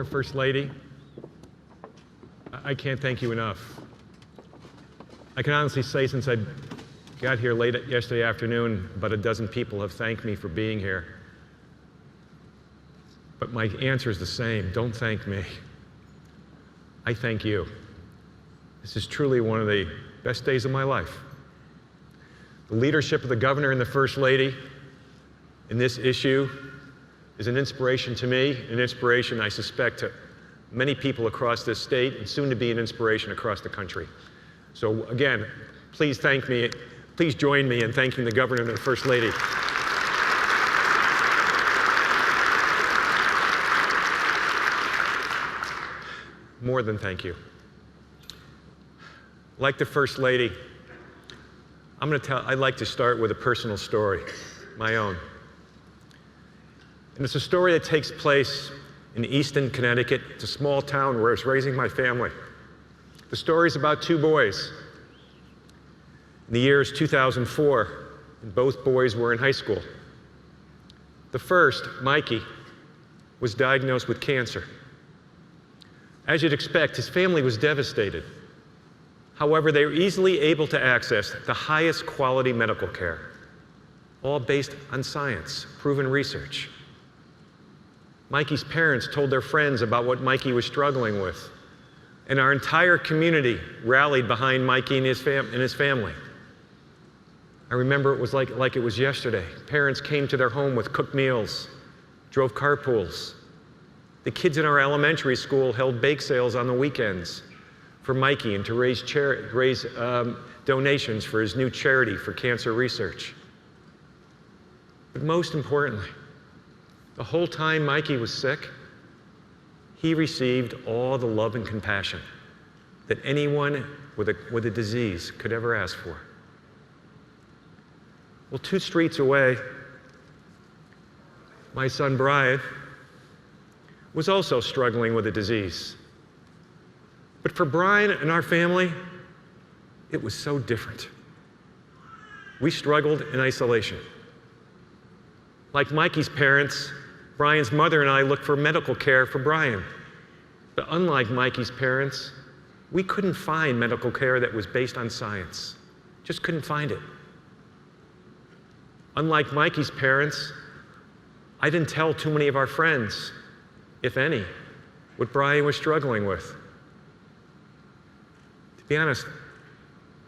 Our First Lady, I can't thank you enough. I can honestly say since I got here late yesterday afternoon, about a dozen people have thanked me for being here. But my answer is the same. Don't thank me. I thank you. This is truly one of the best days of my life. The leadership of the governor and the First Lady in this issue is an inspiration to me, an inspiration, I suspect, to many people across this state, and soon to be an inspiration across the country. So again, please thank me. Please join me in thanking the governor and the First Lady. More than thank you. Like the First Lady, I'd like to start with a personal story, my own. And it's a story that takes place in Easton, Connecticut. It's a small town where I was raising my family. The story is about two boys. In the year is 2004, and both boys were in high school. The first, Mikey, was diagnosed with cancer. As you'd expect, his family was devastated. However, they were easily able to access the highest quality medical care, all based on science, proven research. Mikey's parents told their friends about what Mikey was struggling with, and our entire community rallied behind Mikey and his family. I remember it was like it was yesterday. Parents came to their home with cooked meals, drove carpools. The kids in our elementary school held bake sales on the weekends for Mikey and to raise donations for his new charity for cancer research. But most importantly, the whole time Mikey was sick, he received all the love and compassion that anyone with a disease could ever ask for. Well, 2 streets away, my son Brian was also struggling with a disease. But for Brian and our family, it was so different. We struggled in isolation. Like Mikey's parents, Brian's mother and I looked for medical care for Brian. But unlike Mikey's parents, we couldn't find medical care that was based on science. Just couldn't find it. Unlike Mikey's parents, I didn't tell too many of our friends, if any, what Brian was struggling with. To be honest,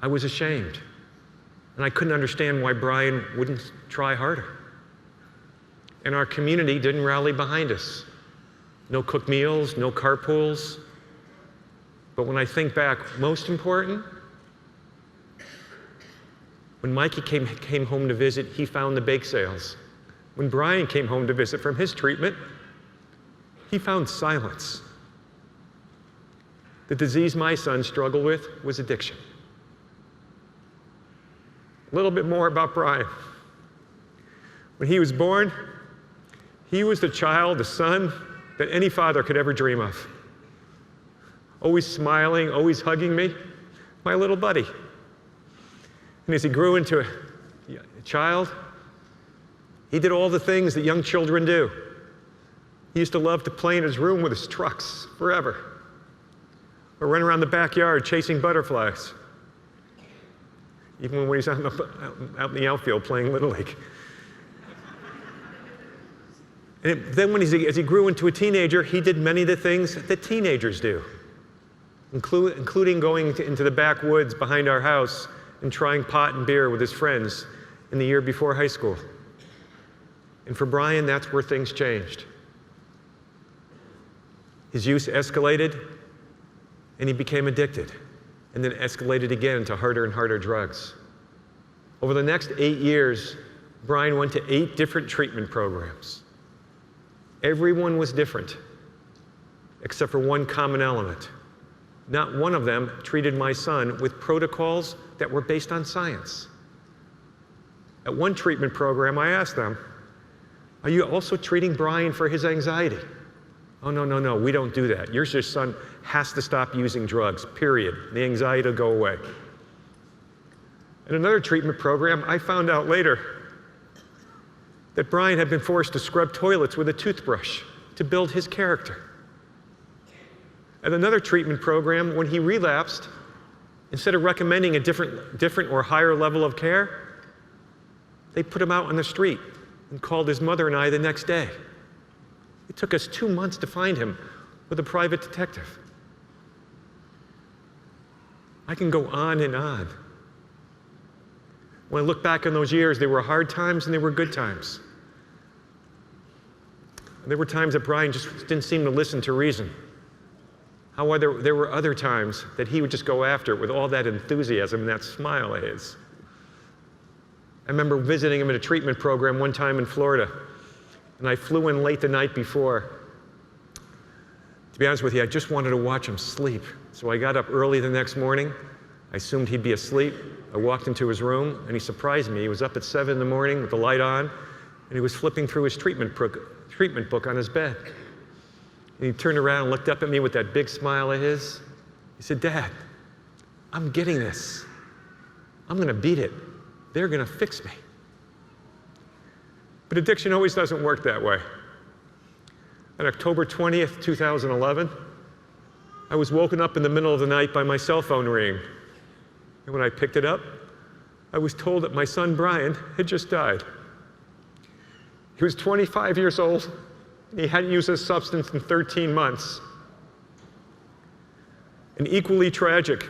I was ashamed, and I couldn't understand why Brian wouldn't try harder. And our community didn't rally behind us. No cooked meals, no carpools. But when I think back, most important, when Mikey came home to visit, he found the bake sales. When Brian came home to visit from his treatment, he found silence. The disease my son struggled with was addiction. A little bit more about Brian. When he was born, he was the son that any father could ever dream of. Always smiling, always hugging me, my little buddy. And as he grew into a child, he did all the things that young children do. He used to love to play in his room with his trucks forever, or run around the backyard chasing butterflies, even when he's out in the outfield playing Little League. And then as he grew into a teenager, he did many of the things that teenagers do, including going into the backwoods behind our house and trying pot and beer with his friends in the year before high school. And for Brian, that's where things changed. His use escalated, and he became addicted, and then escalated again into harder and harder drugs. Over the next 8 years, Brian went to 8 different treatment programs. Everyone was different, except for one common element. Not one of them treated my son with protocols that were based on science. At one treatment program, I asked them, "Are you also treating Brian for his anxiety?" "Oh, no, we don't do that. Your son has to stop using drugs, period. The anxiety will go away." In another treatment program, I found out later that Brian had been forced to scrub toilets with a toothbrush to build his character. At another treatment program, when he relapsed, instead of recommending a different or higher level of care, they put him out on the street and called his mother and I the next day. It took us 2 months to find him with a private detective. I can go on and on. When I look back on those years, there were hard times and there were good times. There were times that Brian just didn't seem to listen to reason. However, there were other times that he would just go after it with all that enthusiasm and that smile of his. I remember visiting him at a treatment program one time in Florida, and I flew in late the night before. To be honest with you, I just wanted to watch him sleep. So I got up early the next morning. I assumed he'd be asleep. I walked into his room, and he surprised me. He was up at 7 in the morning with the light on, and he was flipping through his treatment book on his bed. And he turned around and looked up at me with that big smile of his. He said, "Dad, I'm getting this. I'm going to beat it. They're going to fix me." But addiction always doesn't work that way. On October 20th, 2011, I was woken up in the middle of the night by my cell phone ringing. And when I picked it up, I was told that my son Brian had just died. He was 25 years old, and he hadn't used a substance in 13 months. And equally tragic,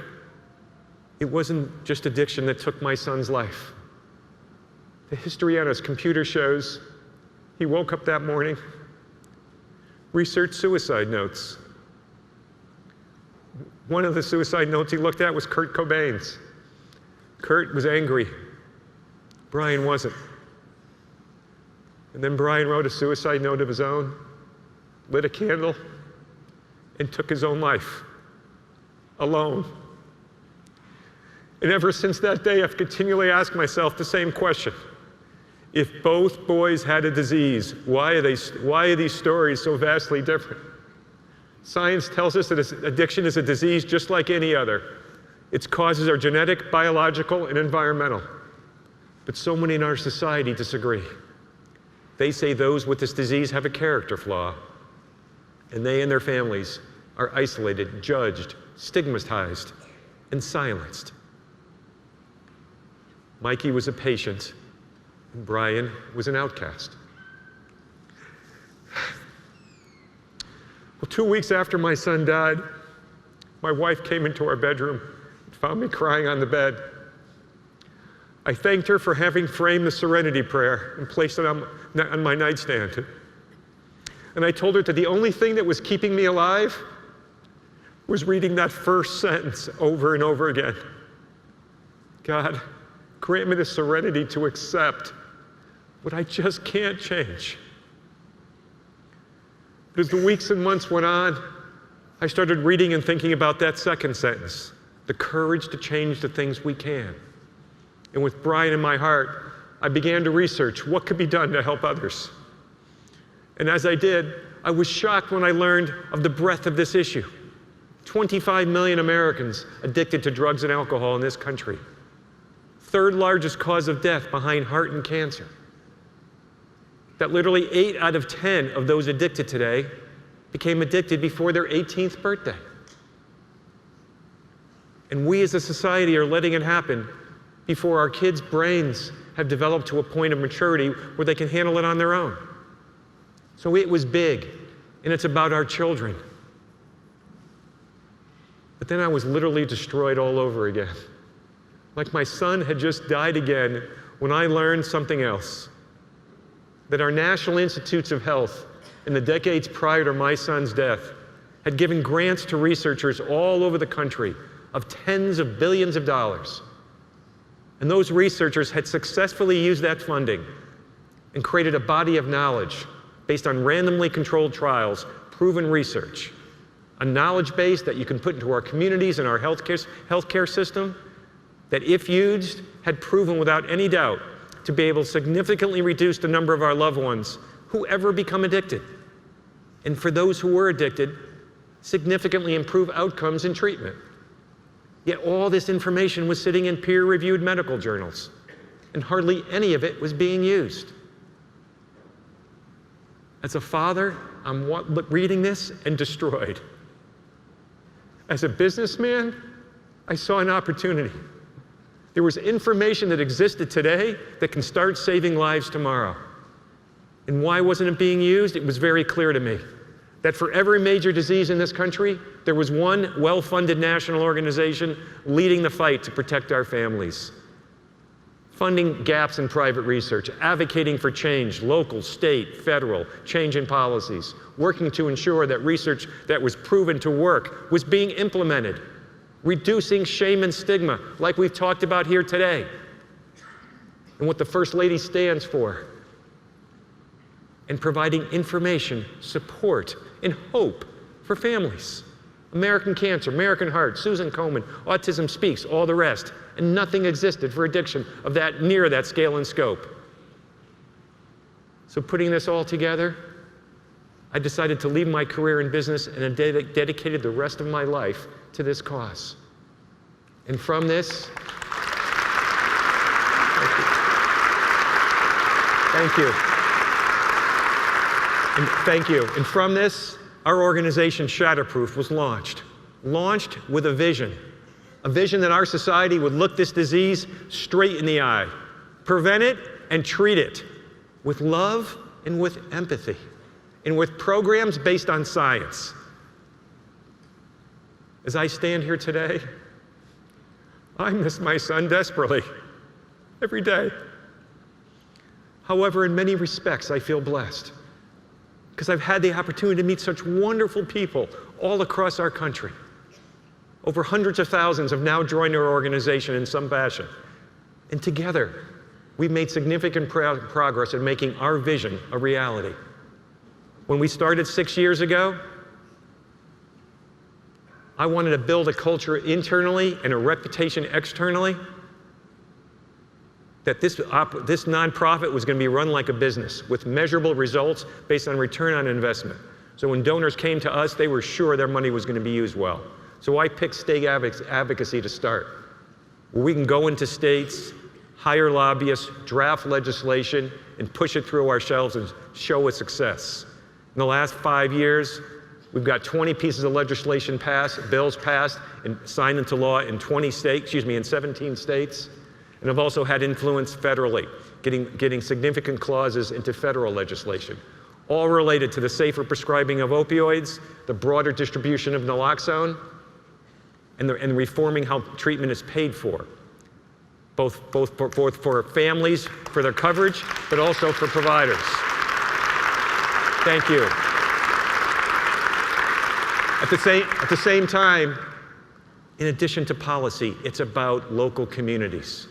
it wasn't just addiction that took my son's life. The history on his computer shows he woke up that morning, researched suicide notes. One of the suicide notes he looked at was Kurt Cobain's. Kurt was angry. Brian wasn't. And then Brian wrote a suicide note of his own, lit a candle, and took his own life, alone. And ever since that day, I've continually asked myself the same question. If both boys had a disease, why are these stories so vastly different? Science tells us that addiction is a disease just like any other. Its causes are genetic, biological, and environmental. But so many in our society disagree. They say those with this disease have a character flaw, and they and their families are isolated, judged, stigmatized, and silenced. Mikey was a patient, and Brian was an outcast. Well, 2 weeks after my son died, my wife came into our bedroom and found me crying on the bed. I thanked her for having framed the Serenity Prayer and placed it on my nightstand. And I told her that the only thing that was keeping me alive was reading that first sentence over and over again. God, grant me the serenity to accept what I just can't change. But as the weeks and months went on, I started reading and thinking about that second sentence, the courage to change the things we can. And with Brian in my heart, I began to research what could be done to help others. And as I did, I was shocked when I learned of the breadth of this issue. 25 million Americans addicted to drugs and alcohol in this country. Third largest cause of death behind heart and cancer. That literally 8 out of 10 of those addicted today became addicted before their 18th birthday. And we as a society are letting it happen before our kids' brains have developed to a point of maturity where they can handle it on their own. So it was big, and it's about our children. But then I was literally destroyed all over again. Like my son had just died again when I learned something else. That our National Institutes of Health, in the decades prior to my son's death, had given grants to researchers all over the country of tens of billions of dollars. And those researchers had successfully used that funding and created a body of knowledge based on randomly controlled trials, proven research, a knowledge base that you can put into our communities and our healthcare system that, if used, had proven without any doubt to be able to significantly reduce the number of our loved ones who ever become addicted. And for those who were addicted, significantly improve outcomes in treatment. Yet all this information was sitting in peer-reviewed medical journals, and hardly any of it was being used. As a father, I'm reading this and destroyed. As a businessman, I saw an opportunity. There was information that existed today that can start saving lives tomorrow. And why wasn't it being used? It was very clear to me that for every major disease in this country, there was one well-funded national organization leading the fight to protect our families. Funding gaps in private research, advocating for change, local, state, federal, change in policies, working to ensure that research that was proven to work was being implemented, reducing shame and stigma, like we've talked about here today, and what the First Lady stands for, and providing information, support, and hope for families. American Cancer, American Heart, Susan Komen, Autism Speaks, all the rest. And nothing existed for addiction of that near that scale and scope. So putting this all together, I decided to leave my career in business and I dedicated the rest of my life to this cause. And from this, thank you. And thank you. And from this, our organization, Shatterproof, was launched with a vision that our society would look this disease straight in the eye, prevent it and treat it with love and with empathy, and with programs based on science. As I stand here today, I miss my son desperately, every day. However, in many respects, I feel blessed, because I've had the opportunity to meet such wonderful people all across our country. Over hundreds of thousands have now joined our organization in some fashion. And together, we've made significant progress in making our vision a reality. When we started 6 years ago, I wanted to build a culture internally and a reputation externally that this nonprofit was going to be run like a business with measurable results based on return on investment. So when donors came to us, they were sure their money was going to be used well. So I picked state advocacy to start, where we can go into states, hire lobbyists, draft legislation, and push it through ourselves and show a success. In the last 5 years, we've got 20 pieces of legislation passed, bills passed, and signed into law in 17 states. And I've also had influence federally, getting significant clauses into federal legislation, all related to the safer prescribing of opioids, the broader distribution of naloxone, and reforming how treatment is paid for, both for families, for their coverage, but also for providers. Thank you. At the same time, in addition to policy, it's about local communities.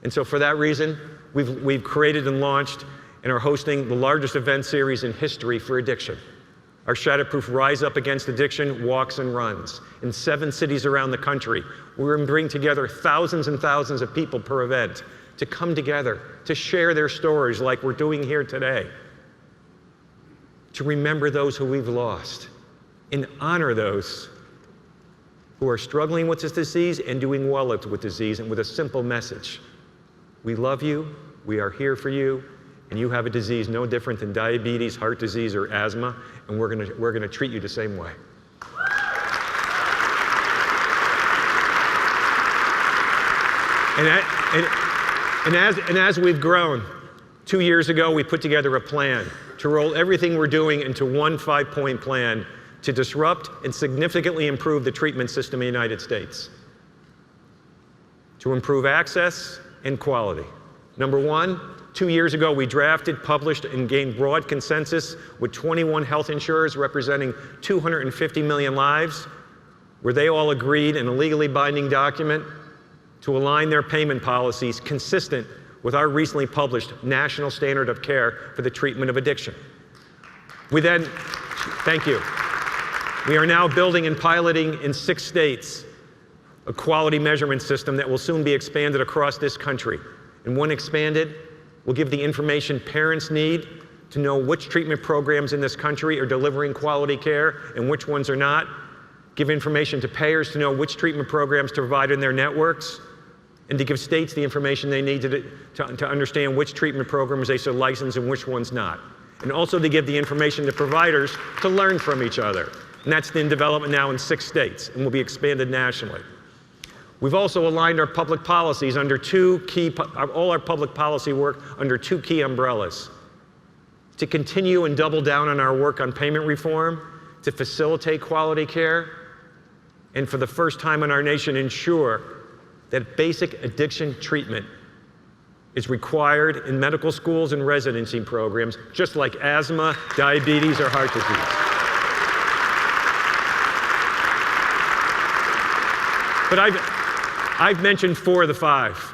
And so for that reason, we've created and launched and are hosting the largest event series in history for addiction. Our Shatterproof Rise Up Against Addiction walks and runs in 7 cities around the country. We're going to bring together thousands and thousands of people per event to come together, to share their stories like we're doing here today, to remember those who we've lost, and honor those who are struggling with this disease and doing well with disease, and with a simple message. We love you, we are here for you, and you have a disease no different than diabetes, heart disease, or asthma, and we're gonna treat you the same way. And as we've grown, 2 years ago we put together a plan to roll everything we're doing into one 5-point plan to disrupt and significantly improve the treatment system in the United States, to improve access and quality. Number one, 2 years ago, we drafted, published, and gained broad consensus with 21 health insurers representing 250 million lives, where they all agreed in a legally binding document to align their payment policies consistent with our recently published national standard of care for the treatment of addiction. Thank you. We are now building and piloting in 6 states a quality measurement system that will soon be expanded across this country. And when expanded, will give the information parents need to know which treatment programs in this country are delivering quality care and which ones are not, give information to payers to know which treatment programs to provide in their networks, and to give states the information they need to understand which treatment programs they should license and which ones not. And also to give the information to providers to learn from each other. And that's in development now in 6 states and will be expanded nationally. We've also aligned our public policies under all our public policy work under 2 key umbrellas. To continue and double down on our work on payment reform, to facilitate quality care, and for the first time in our nation ensure that basic addiction treatment is required in medical schools and residency programs, just like asthma, diabetes, or heart disease. But I've mentioned 4 of the 5.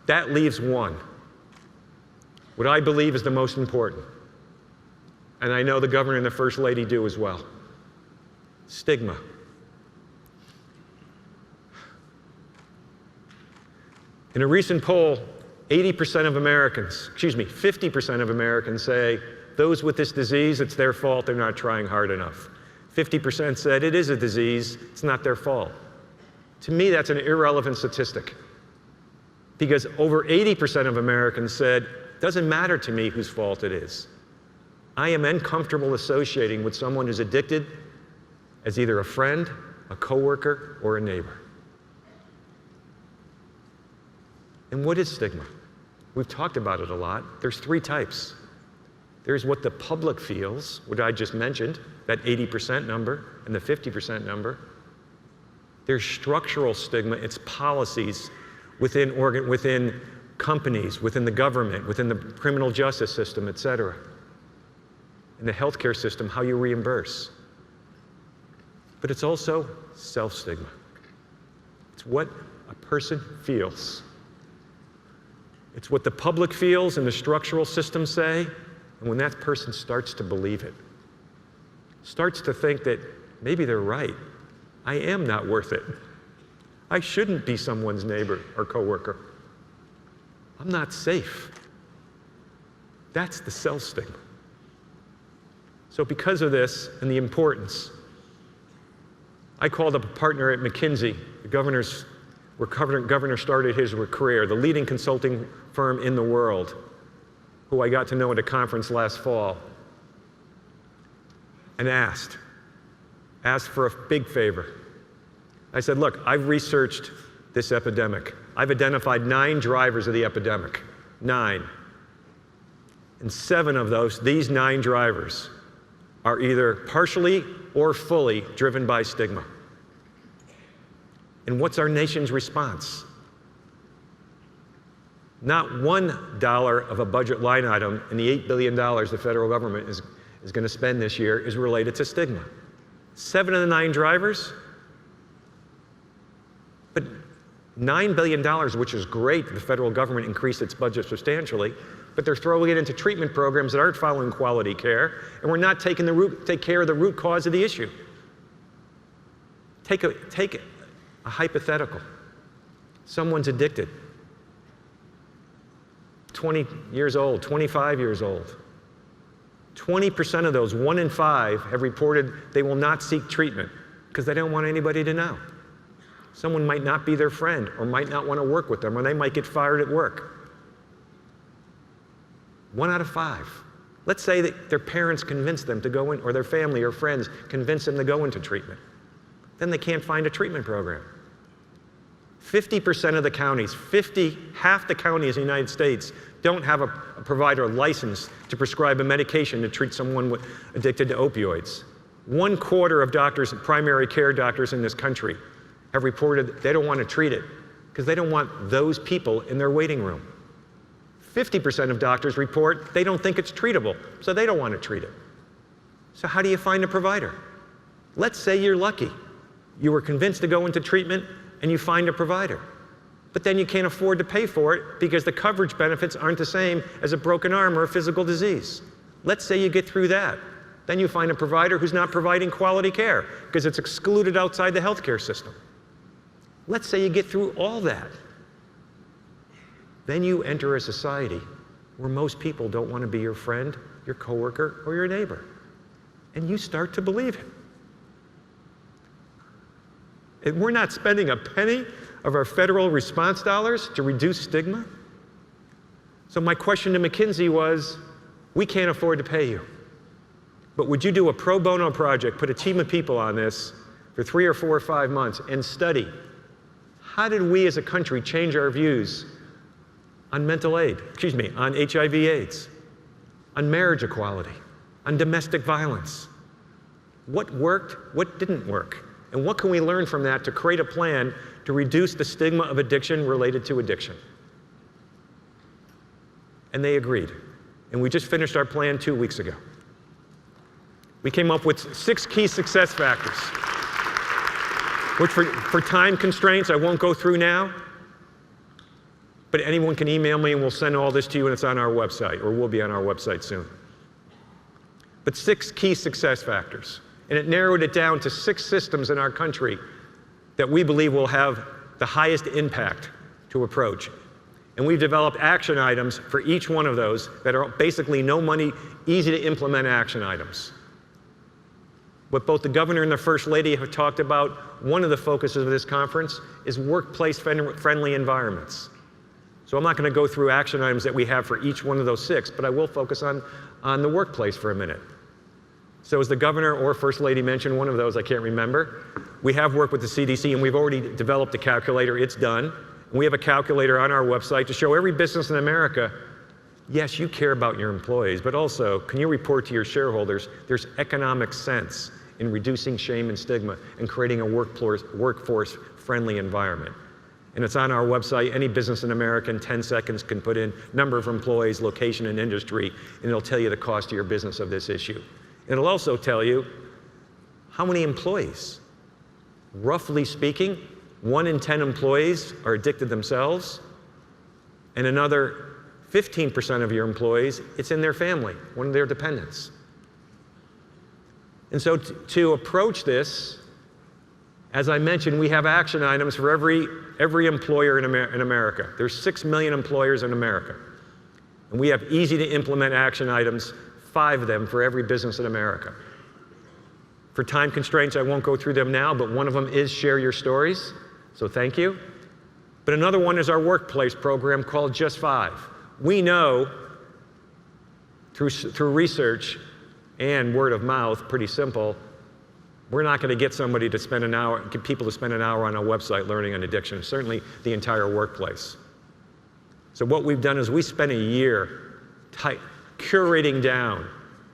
That leaves 1. What I believe is the most important. And I know the governor and the first lady do as well. Stigma. In a recent poll, 50% of Americans say those with this disease, it's their fault, they're not trying hard enough. 50% said it is a disease, it's not their fault. To me, that's an irrelevant statistic, because over 80% of Americans said, it doesn't matter to me whose fault it is. I am uncomfortable associating with someone who's addicted as either a friend, a coworker, or a neighbor. And what is stigma? We've talked about it a lot. There's 3 types. There's what the public feels, what I just mentioned, that 80% number and the 50% number. There's structural stigma, it's policies within companies, within the government, within the criminal justice system, et cetera. In the healthcare system, how you reimburse. But it's also self-stigma. It's what a person feels. It's what the public feels and the structural systems say, and when that person starts to believe it, starts to think that maybe they're right, I am not worth it. I shouldn't be someone's neighbor or coworker. I'm not safe. That's the self-stigma. So because of this and the importance, I called up a partner at McKinsey, where Governor started his career, the leading consulting firm in the world, who I got to know at a conference last fall, and asked for a big favor. I said, look, I've researched this epidemic. I've identified 9 drivers of the epidemic, 9. And 7 of these 9 drivers are either partially or fully driven by stigma. And what's our nation's response? Not $1 of a budget line item in the $8 billion the federal government is going to spend this year is related to stigma. 7 of the 9 drivers, but $9 billion, which is great, the federal government increased its budget substantially, but they're throwing it into treatment programs that aren't following quality care, and we're not take care of the root cause of the issue. Take a hypothetical. Someone's addicted. 20 years old, 25 years old. 20% of those, 1 in 5, have reported they will not seek treatment because they don't want anybody to know. Someone might not be their friend or might not want to work with them, or they might get fired at work. 1 out of 5. Let's say that their parents convince them to go in, or their family or friends convince them to go into treatment. Then they can't find a treatment program. 50% of the counties, half the counties in the United States don't have a provider licensed to prescribe a medication to treat someone addicted to opioids. 1/4 of doctors, primary care doctors in this country, have reported they don't want to treat it because they don't want those people in their waiting room. 50% of doctors report they don't think it's treatable, so they don't want to treat it. So how do you find a provider? Let's say you're lucky. You were convinced to go into treatment and you find a provider. But then you can't afford to pay for it because the coverage benefits aren't the same as a broken arm or a physical disease. Let's say you get through that. Then you find a provider who's not providing quality care because it's excluded outside the healthcare system. Let's say you get through all that. Then you enter a society where most people don't want to be your friend, your coworker, or your neighbor. And you start to believe it. And we're not spending a penny of our federal response dollars to reduce stigma. So my question to McKinsey was, we can't afford to pay you. But would you do a pro bono project, put a team of people on this for 3 or 4 or 5 months and study how did we as a country change our views on on HIV/AIDS, on marriage equality, on domestic violence? What worked, what didn't work? And what can we learn from that to create a plan to reduce the stigma of addiction related to addiction? And they agreed. And we just finished our plan 2 weeks ago. We came up with 6 key success factors, which for time constraints I won't go through now, but anyone can email me and we'll send all this to you and it's on our website, or will be on our website soon. But 6 key success factors. And it narrowed it down to 6 systems in our country that we believe will have the highest impact to approach. And we've developed action items for each one of those that are basically no money, easy to implement action items. What both the governor and the first lady have talked about, one of the focuses of this conference is workplace-friendly environments. So I'm not going to go through action items that we have for each one of those 6, but I will focus on the workplace for a minute. So as the governor or first lady mentioned, one of those I can't remember, we have worked with the CDC and we've already developed a calculator. It's done. And we have a calculator on our website to show every business in America, yes, you care about your employees, but also, can you report to your shareholders there's economic sense in reducing shame and stigma and creating a workforce-friendly environment. And it's on our website. Any business in America in 10 seconds can put in number of employees, location, and industry, and it'll tell you the cost to your business of this issue. It'll also tell you how many employees. Roughly speaking, 1 in 10 employees are addicted themselves, and another 15% of your employees, it's in their family, one of their dependents. And so to approach this, as I mentioned, we have action items for every employer in America. There's 6 million employers in America. And we have easy to implement action items, 5 of them for every business in America. For time constraints, I won't go through them now, but one of them is share your stories, so thank you. But another one is our workplace program called Just 5. We know through research and word of mouth, pretty simple, we're not going to get somebody to spend an hour, get people to spend an hour on a website learning on addiction, certainly the entire workplace. So what we've done is we spent a year curating down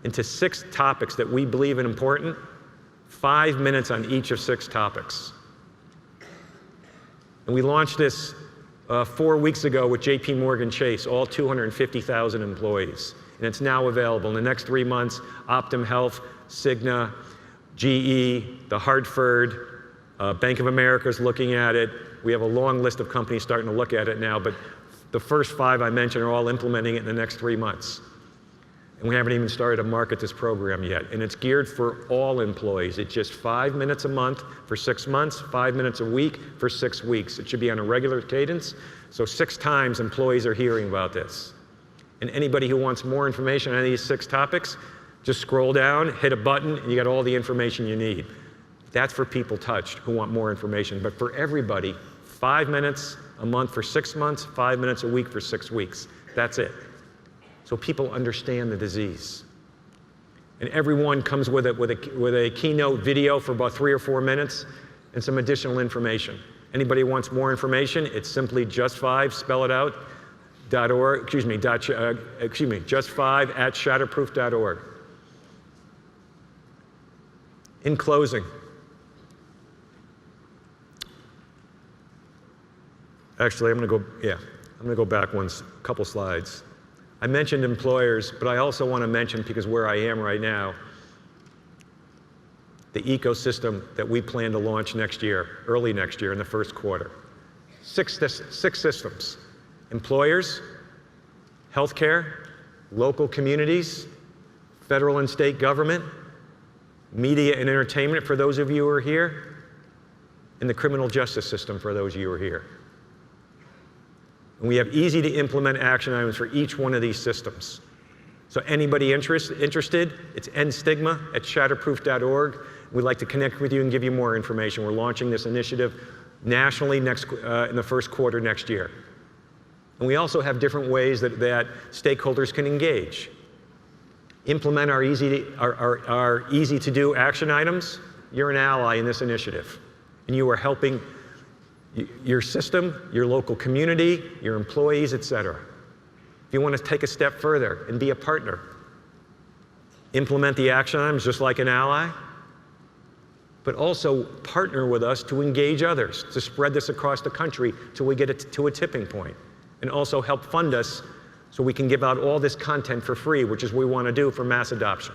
into 6 topics that we believe are important, 5 minutes on each of 6 topics. And we launched this 4 weeks ago with JP Morgan Chase, all 250,000 employees. And it's now available. In the next 3 months, Optum Health, Cigna, GE, the Hartford, Bank of America is looking at it. We have a long list of companies starting to look at it now, but the first 5 I mentioned are all implementing it in the next 3 months. And we haven't even started to market this program yet. And it's geared for all employees. It's just 5 minutes a month for 6 months, 5 minutes a week for 6 weeks. It should be on a regular cadence. So 6 times employees are hearing about this. And anybody who wants more information on these 6 topics, just scroll down, hit a button, and you got all the information you need. That's for people touched who want more information. But for everybody, 5 minutes a month for 6 months, 5 minutes a week for 6 weeks. That's it. So people understand the disease. And everyone comes with a keynote video for about 3 or 4 minutes and some additional information. Anybody who wants more information, it's simply just5, spell it out, .org, just5@shatterproof.org. In closing, actually, I'm going to go back a couple slides. I mentioned employers, but I also want to mention, because where I am right now, the ecosystem that we plan to launch next year, early next year in the first quarter. 6 systems: employers, healthcare, local communities, federal and state government, media and entertainment for those of you who are here, and the criminal justice system for those of you who are here. And we have easy to implement action items for each one of these systems. So anybody interested, it's endstigma@shatterproof.org. We'd like to connect with you and give you more information. We're launching this initiative nationally in the first quarter next year. And we also have different ways that stakeholders can engage. implement our easy to do action items, you're an ally in this initiative. And you are helping your system, your local community, your employees, et cetera. If you want to take a step further and be a partner, implement the action items just like an ally, but also partner with us to engage others, to spread this across the country till we get it to a tipping point, and also help fund us so we can give out all this content for free, which is what we want to do for mass adoption.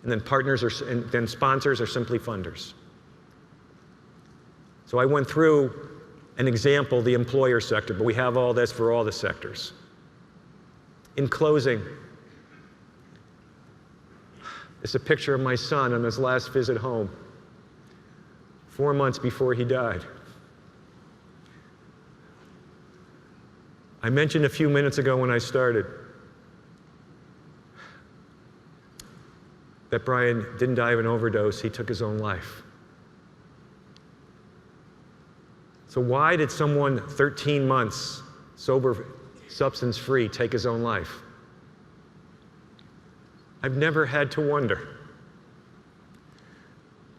And then and then sponsors are simply funders. So I went through an example, the employer sector, but we have all this for all the sectors. In closing, it's a picture of my son on his last visit home, 4 months before he died. I mentioned a few minutes ago when I started that Brian didn't die of an overdose, he took his own life. So why did someone 13 months sober, substance-free, take his own life? I've never had to wonder.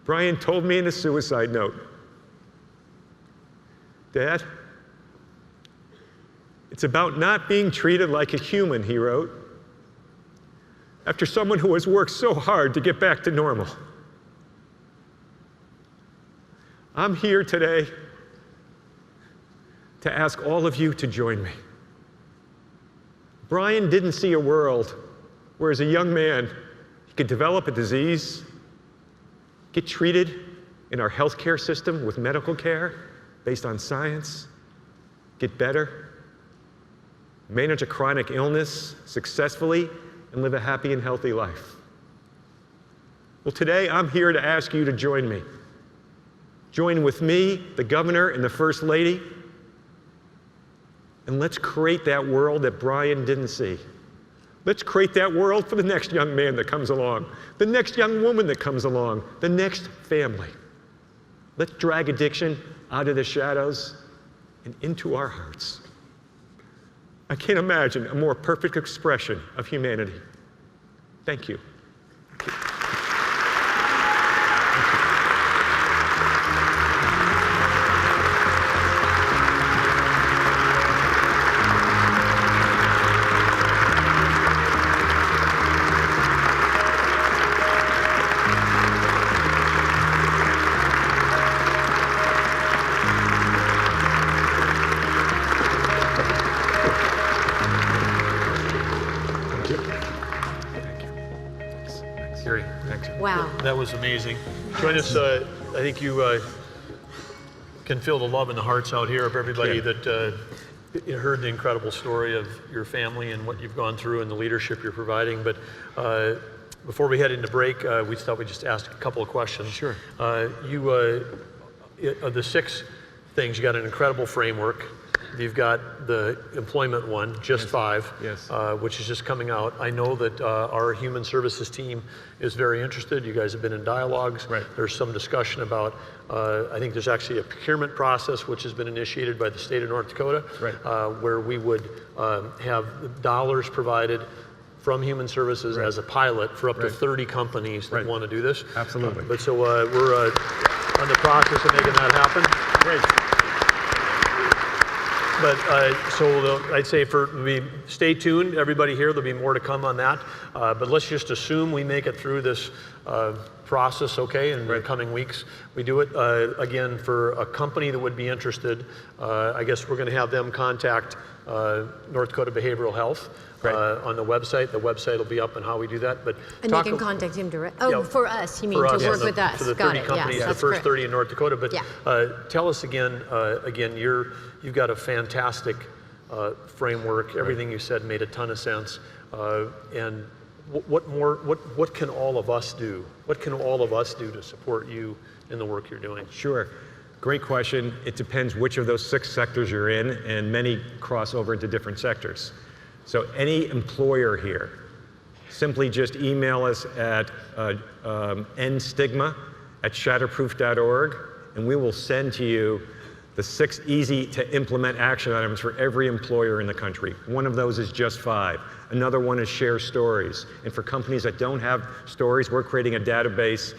Brian told me in a suicide note, "Dad, it's about not being treated like a human," he wrote, "after someone who has worked so hard to get back to normal." I'm here today to ask all of you to join me. Brian didn't see a world where as a young man, he could develop a disease, get treated in our healthcare system with medical care based on science, get better, manage a chronic illness successfully, and live a happy and healthy life. Well, today I'm here to ask you to join me. Join with me, the governor, and the First Lady, and let's create that world that Brian didn't see. Let's create that world for the next young man that comes along, the next young woman that comes along, the next family. Let's drag addiction out of the shadows and into our hearts. I can't imagine a more perfect expression of humanity. Thank you. Thank you. Wow. That was amazing. Join us, I think you can feel the love in the hearts out here of everybody that heard the incredible story of your family and what you've gone through and the leadership you're providing. But before we head into break, we thought we'd just ask a couple of questions. Sure. The 6 things, you got an incredible framework. You've got the employment one, just 5, which is just coming out. I know that our human services team is very interested. You guys have been in dialogues. Right. There's some discussion about, I think there's actually a procurement process which has been initiated by the state of North Dakota, where we would have dollars provided from Human Services as a pilot for up to 30 companies that want to do this. Absolutely. But so we're on the process of making that happen. Great. But so I'd say stay tuned, everybody here. There'll be more to come on that. But let's just assume we make it through this process, okay, in the coming weeks. We do it again for a company that would be interested. I guess we're going to have them contact North Dakota Behavioral Health on the website. The website will be up on how we do that. But and they can contact him directly. Oh, for us, you mean, to work with us. For the 30 companies, the first 30 in North Dakota. But tell us again, you've got a fantastic framework. Everything you said made a ton of sense. And what can all of us do? What can all of us do to support you in the work you're doing? Sure. Great question. It depends which of those 6 sectors you're in, and many cross over into different sectors. So any employer here, simply just email us at endstigma@shatterproof.org, and we will send to you the 6 easy to implement action items for every employer in the country. One of those is Just 5. Another one is share stories. And for companies that don't have stories, we're creating a database,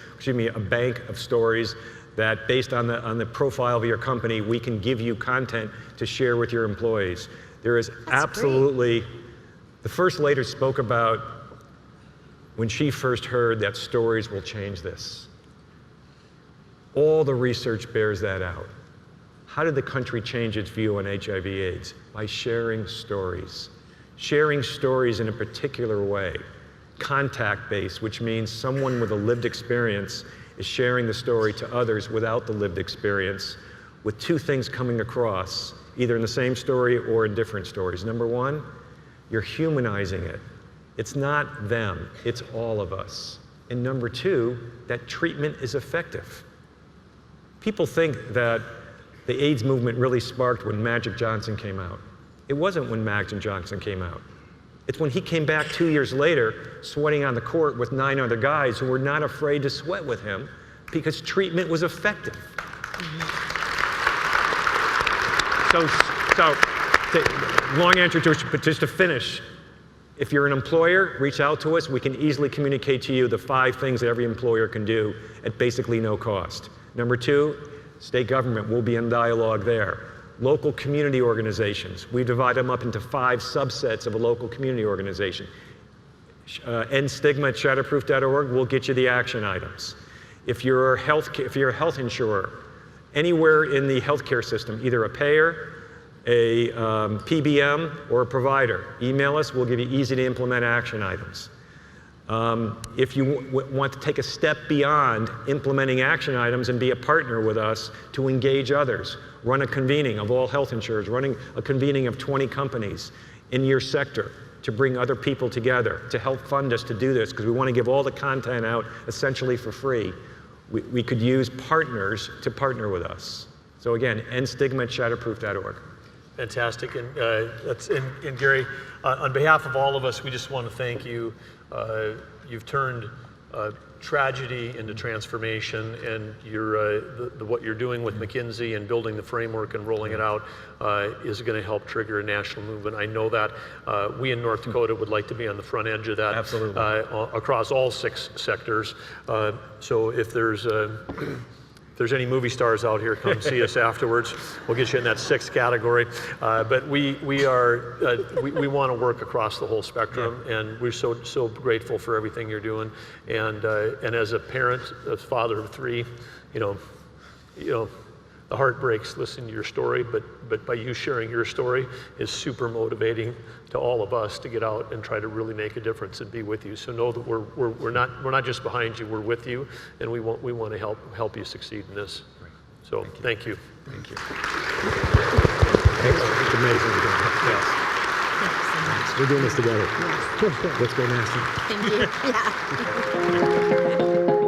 a bank of stories that based on the profile of your company, we can give you content to share with your employees. There is absolutely, the first lady spoke about when she first heard that stories will change this. All the research bears that out. How did the country change its view on HIV/AIDS? By sharing stories. Sharing stories in a particular way. Contact-based, which means someone with a lived experience is sharing the story to others without the lived experience, with 2 things coming across, either in the same story or in different stories. Number 1, you're humanizing it. It's not them, it's all of us. And number 2, that treatment is effective. People think that the AIDS movement really sparked when Magic Johnson came out. It wasn't when Magic Johnson came out. It's when he came back 2 years later, sweating on the court with 9 other guys who were not afraid to sweat with him because treatment was effective. Long answer to it, but just to finish, if you're an employer, reach out to us. We can easily communicate to you the 5 things that every employer can do at basically no cost. Number 2, state government, we'll be in dialogue there. Local community organizations, we divide them up into 5 subsets of a local community organization. End Stigma at Shatterproof.org, we'll get you the action items. If you're a health insurer, anywhere in the healthcare system, either a payer, a PBM, or a provider, email us, we'll give you easy to implement action items. If you want to take a step beyond implementing action items and be a partner with us to engage others, run a convening of all health insurers, running a convening of 20 companies in your sector to bring other people together, to help fund us to do this, because we want to give all the content out essentially for free. We could use partners to partner with us. So again, end stigma at Shatterproof.org. Fantastic, and Gary, on behalf of all of us, we just want to thank you. You've turned tragedy into transformation, and what you're doing with McKinsey and building the framework and rolling it out is going to help trigger a national movement. I know that. We in North Dakota would like to be on the front edge of that. Absolutely. Across all 6 sectors. So if there's any movie stars out here, come see us afterwards. We'll get you in that 6th category. But we want to work across the whole spectrum, and we're so grateful for everything you're doing. And as a parent, a father of 3, you know, the heart breaks listening to your story, but by you sharing your story is super motivating to all of us to get out and try to really make a difference and be with you. So know that we're not just behind you, we're with you, and we want to help you succeed in this. Right. So thank you. Thank you. It's amazing. Yes. We're doing this together. Let's go, Nancy. Thank you. Yeah.